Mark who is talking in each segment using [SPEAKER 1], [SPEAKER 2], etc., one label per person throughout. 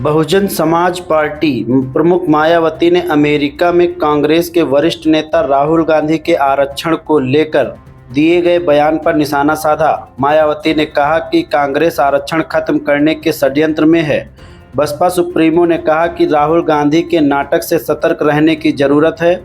[SPEAKER 1] Bahujan Samaj party प्रमुख मायावती ने America में कांग्रेस के वरिष्ठ नेता राहुल गांधी के आरक्षण को लेकर दिए गए बयान पर निशाना साधा। मायावती ने कहा कि कांग्रेस आरक्षण खत्म करने के षड्यंत्र में है। बसपा सुप्रीमो ने कहा कि राहुल गांधी के नाटक से सतर्क रहने की जरूरत है।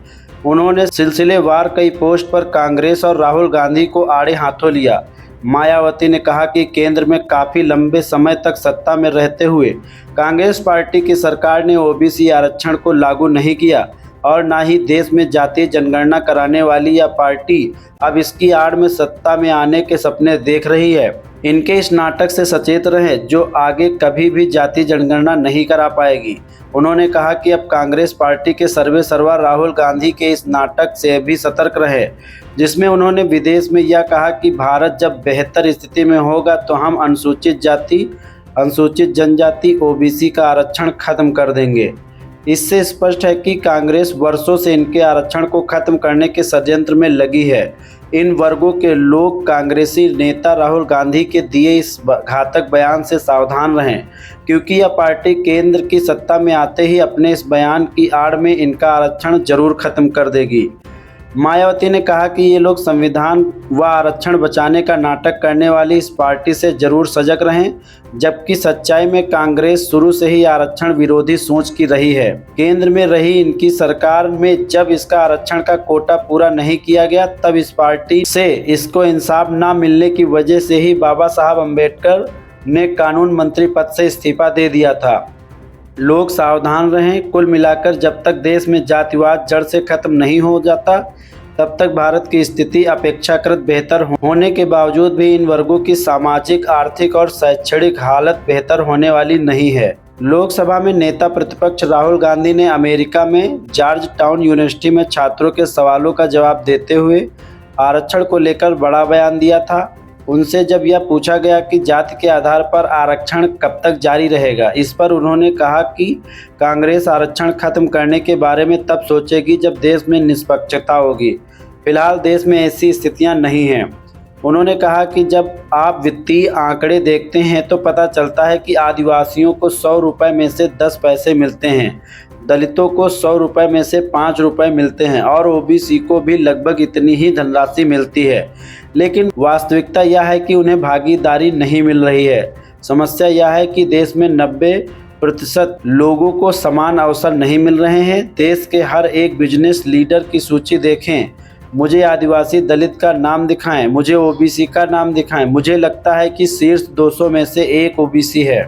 [SPEAKER 1] उन्होंने सिलसिलेवार कई पोस्ट पर कांग्रेस और राहुल गांधी को आड़े हाथों लिया। मायावती ने कहा कि केंद्र में काफ़ी लंबे समय तक सत्ता में रहते हुए कांग्रेस पार्टी की सरकार ने ओबीसी आरक्षण को लागू नहीं किया और न ही देश में जातीय जनगणना कराने वाली यह पार्टी अब इसकी आड़ में सत्ता में आने के सपने देख रही है। इनके इस नाटक से सचेत रहें जो आगे कभी भी जातीय जनगणना नहीं करा पाएगी। उन्होंने कहा कि अब कांग्रेस पार्टी के सर्वेसर्वा राहुल गांधी के इस नाटक से भी सतर्क रहे, जिसमें उन्होंने विदेश में यह कहा कि भारत जब बेहतर स्थिति में होगा तो हम अनुसूचित जाति, अनुसूचित जनजाति, ओबीसी का आरक्षण खत्म कर देंगे। इससे स्पष्ट है कि कांग्रेस वर्षों से इनके आरक्षण को खत्म करने के षड्यंत्र में लगी है। इन वर्गों के लोग कांग्रेसी नेता राहुल गांधी के दिए इस घातक बयान से सावधान रहें, क्योंकि यह पार्टी केंद्र की सत्ता में आते ही अपने इस बयान की आड़ में इनका आरक्षण जरूर खत्म कर देगी। मायावती ने कहा कि ये लोग संविधान व आरक्षण बचाने का नाटक करने वाली इस पार्टी से जरूर सजग रहें, जबकि सच्चाई में कांग्रेस शुरू से ही आरक्षण विरोधी सोच की रही है। केंद्र में रही इनकी सरकार में जब इसका आरक्षण का कोटा पूरा नहीं किया गया तब इस पार्टी से इसको इंसाफ ना मिलने की वजह से ही बाबा साहब अम्बेडकर ने कानून मंत्री पद से इस्तीफा दे दिया था। लोग सावधान रहें। कुल मिलाकर जब तक देश में जातिवाद जड़ से खत्म नहीं हो जाता तब तक भारत की स्थिति अपेक्षाकृत बेहतर होने के बावजूद भी इन वर्गों की सामाजिक, आर्थिक और शैक्षणिक हालत बेहतर होने वाली नहीं है। लोकसभा में नेता प्रतिपक्ष राहुल गांधी ने अमेरिका में जॉर्ज टाउन यूनिवर्सिटी में छात्रों के सवालों का जवाब देते हुए आरक्षण को लेकर बड़ा बयान दिया था। उनसे जब यह पूछा गया कि जाति के आधार पर आरक्षण कब तक जारी रहेगा, इस पर उन्होंने कहा कि कांग्रेस आरक्षण खत्म करने के बारे में तब सोचेगी जब देश में निष्पक्षता होगी। फिलहाल देश में ऐसी स्थितियां नहीं हैं। उन्होंने कहा कि जब आप वित्तीय आंकड़े देखते हैं तो पता चलता है कि आदिवासियों को 100 रुपये में से 10 पैसे मिलते हैं, दलितों को 100 रुपये में से 5 रुपये मिलते हैं और ओबीसी को भी लगभग इतनी ही धनराशि मिलती है। लेकिन वास्तविकता यह है कि उन्हें भागीदारी नहीं मिल रही है। समस्या यह है कि देश में 90% लोगों को समान अवसर नहीं मिल रहे हैं। देश के हर एक बिजनेस लीडर की सूची देखें, मुझे आदिवासी दलित का नाम दिखाएं, मुझे ओबीसी का नाम दिखाएं। मुझे लगता है कि शीर्ष 200 में से एक ओबीसी है।